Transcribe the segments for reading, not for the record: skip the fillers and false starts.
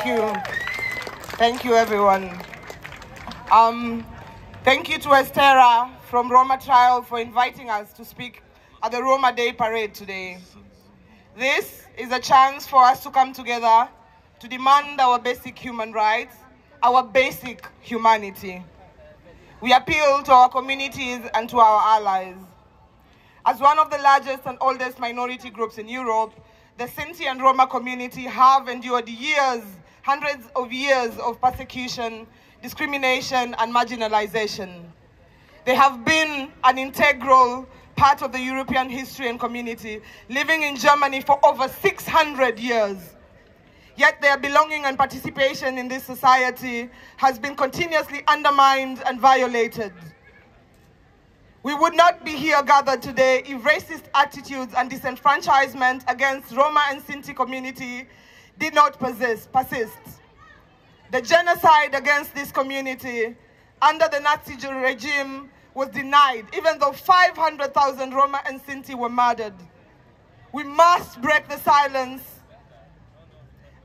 Thank you. Thank you, everyone. Thank you to Estera from Roma Trial for inviting us to speak at the Roma Day Parade today. This is a chance for us to come together to demand our basic human rights, our basic humanity. We appeal to our communities and to our allies. As one of the largest and oldest minority groups in Europe, the Sinti and Roma community have endured years, hundreds of years of persecution, discrimination, and marginalization. They have been an integral part of the European history and community, living in Germany for over 600 years. Yet their belonging and participation in this society has been continuously undermined and violated. We would not be here gathered today if racist attitudes and disenfranchisement against Roma and Sinti community did not persist. The genocide against this community under the Nazi regime was denied, even though 500,000 Roma and Sinti were murdered. We must break the silence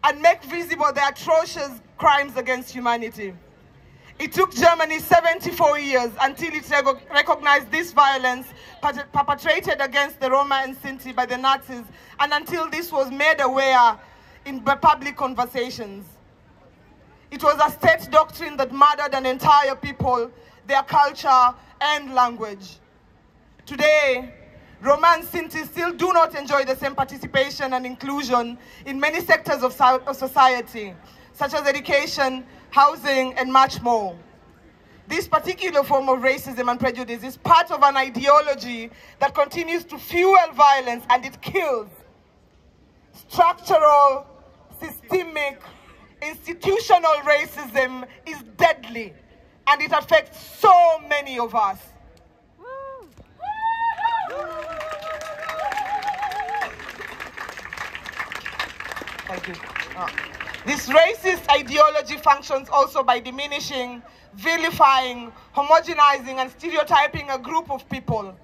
and make visible the atrocious crimes against humanity. It took Germany 74 years until it recognized this violence perpetrated against the Roma and Sinti by the Nazis, and until this was made aware in public conversations. It was a state doctrine that murdered an entire people, their culture, and language. Today, Roma and Sinti still do not enjoy the same participation and inclusion in many sectors of society, such as education, housing, and much more. This particular form of racism and prejudice is part of an ideology that continues to fuel violence, and it kills. Structural, systemic, institutional racism is deadly, and it affects so many of us. Thank you. This racist ideology functions also by diminishing, vilifying, homogenizing, and stereotyping a group of people.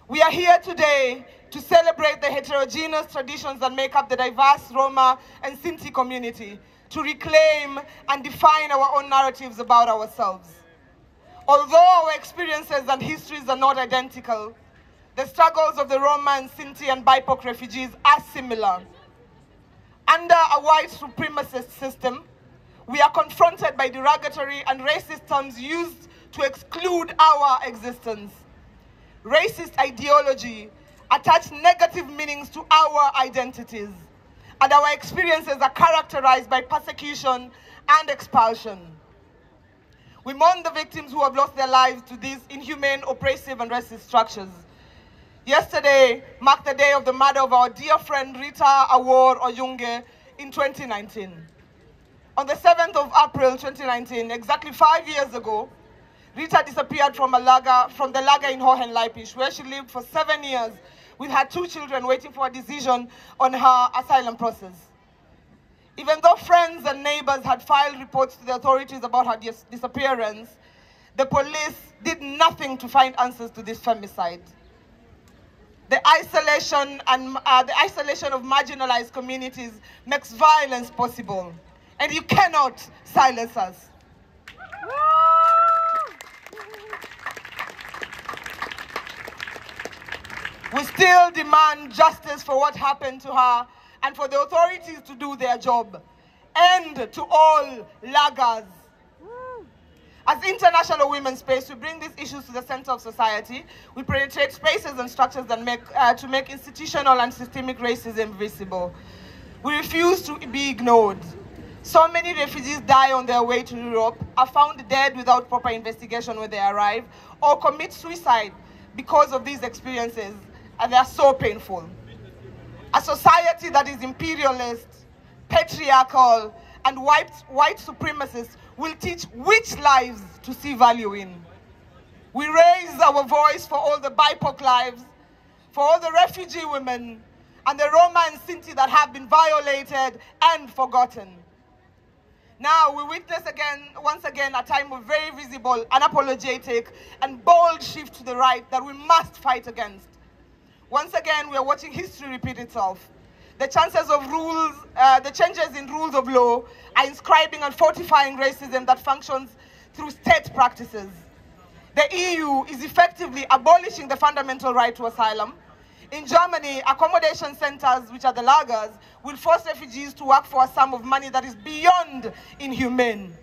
We are here today to celebrate the heterogeneous traditions that make up the diverse Roma and Sinti community, to reclaim and define our own narratives about ourselves. Although our experiences and histories are not identical, the struggles of the Roma and Sinti and BIPOC refugees are similar. Under a white supremacist system, we are confronted by derogatory and racist terms used to exclude our existence. Racist ideology attach negative meanings to our identities, and our experiences are characterized by persecution and expulsion. We mourn the victims who have lost their lives to these inhumane, oppressive, and racist structures. Yesterday marked the day of the murder of our dear friend Rita Awor Oyunge in 2019. On the 7th of April 2019, exactly 5 years ago, Rita disappeared from the lager in Hohenleipisch, where she lived for 7 years with her 2 children waiting for a decision on her asylum process. Even though friends and neighbors had filed reports to the authorities about her disappearance, the police did nothing to find answers to this femicide. The isolation of marginalized communities makes violence possible, and you cannot silence us. We still demand justice for what happened to her and for the authorities to do their job. End to all lagers. As International Women's Space, we bring these issues to the center of society. We penetrate spaces and structures that to make institutional and systemic racism visible. We refuse to be ignored. So many refugees die on their way to Europe, are found dead without proper investigation when they arrive, or commit suicide because of these experiences, and they are so painful. A society that is imperialist, patriarchal, and white supremacist will teach which lives to see value in. We raise our voice for all the BIPOC lives, for all the refugee women, and the Roma and Sinti that have been violated and forgotten. Now we witness once again, a time of very visible, unapologetic, and bold shift to the right that we must fight against. Once again, we are watching history repeat itself. The chances of rules, the changes in rules of law are inscribing and fortifying racism that functions through state practices. The EU is effectively abolishing the fundamental right to asylum. In Germany, accommodation centers, which are the lagers, will force refugees to work for a sum of money that is beyond inhumane.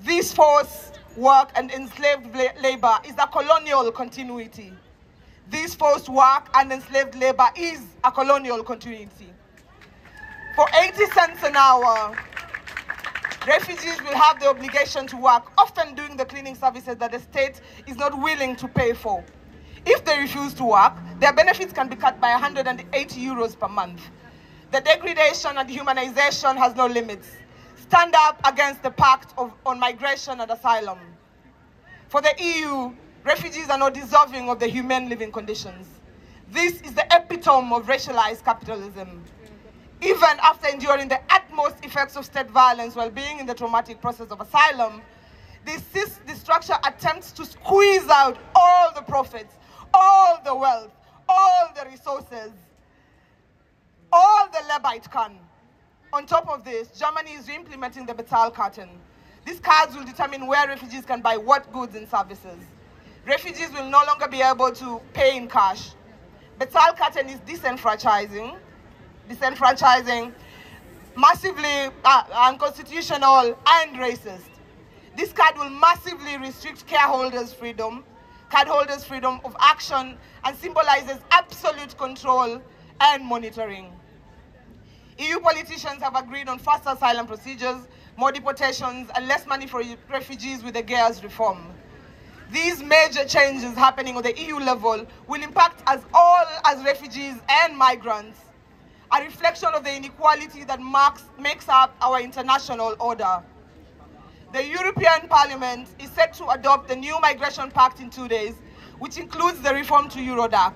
This forced work and enslaved labor is a colonial continuity. This forced work and enslaved labor is a colonial continuity. For 80 cents an hour, refugees will have the obligation to work, often doing the cleaning services that the state is not willing to pay for. If they refuse to work, their benefits can be cut by 180 euros per month. The degradation and dehumanization has no limits. Stand up against the Pact on Migration and Asylum. For the EU, refugees are not deserving of the humane living conditions. This is the epitome of racialized capitalism. Even after enduring the utmost effects of state violence while being in the traumatic process of asylum, the structure attempts to squeeze out all the profits, all the wealth, all the resources, all the labor it can. On top of this, Germany is implementing the Bezahlkarten. These cards will determine where refugees can buy what goods and services. Refugees will no longer be able to pay in cash. Bezahlkarten is disenfranchising, massively unconstitutional and racist. This card will massively restrict cardholders' freedom of action, and symbolizes absolute control and monitoring. EU politicians have agreed on faster asylum procedures, more deportations, and less money for refugees with the GEAS reform. These major changes happening on the EU level will impact us all as refugees and migrants, a reflection of the inequality that makes up our international order. The European Parliament is set to adopt the new Migration Pact in 2 days, which includes the reform to Eurodac.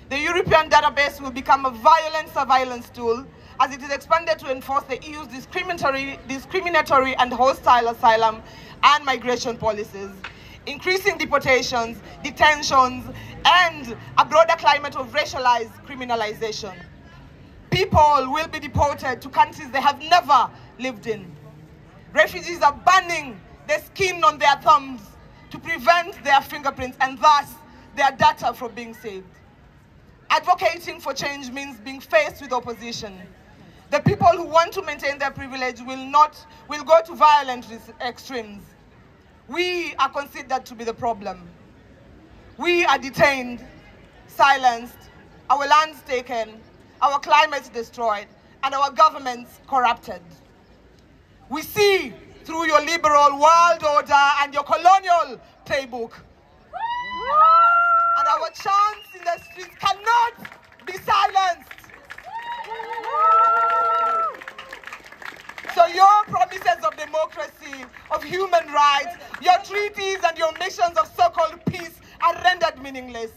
The European database will become a violent surveillance tool as it is expanded to enforce the EU's discriminatory and hostile asylum and migration policies, increasing deportations, detentions, and a broader climate of racialized criminalization. People will be deported to countries they have never lived in. Refugees are burning the skin on their thumbs to prevent their fingerprints and thus their data from being saved. Advocating for change means being faced with opposition. The people who want to maintain their privilege will go to violent extremes. We are considered to be the problem. We are detained, silenced, our lands taken, our climate destroyed, and our governments corrupted. We see through your liberal world order and your colonial playbook. And our chants in the streets cannot be silenced. So your promises of democracy, of human rights, your treaties and your missions of so-called peace are rendered meaningless.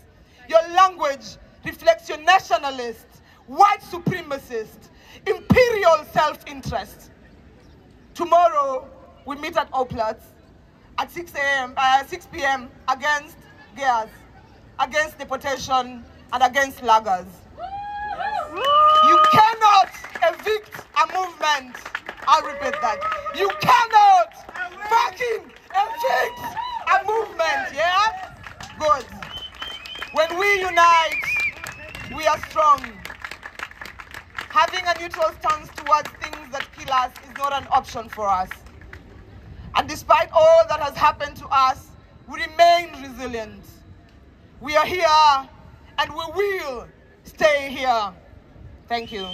Your language reflects your nationalist, white supremacist, imperial self-interest. Tomorrow, we meet at Oplatz at 6 p.m. against GEAS, against deportation, and against lagers. You cannot evict a movement. I'll repeat that. You cannot fucking evict a movement, yeah? Good. When we unite, we are strong. Having a neutral stance towards things that kill us is not an option for us. And despite all that has happened to us, we remain resilient. We are here, and we will stay here. Thank you.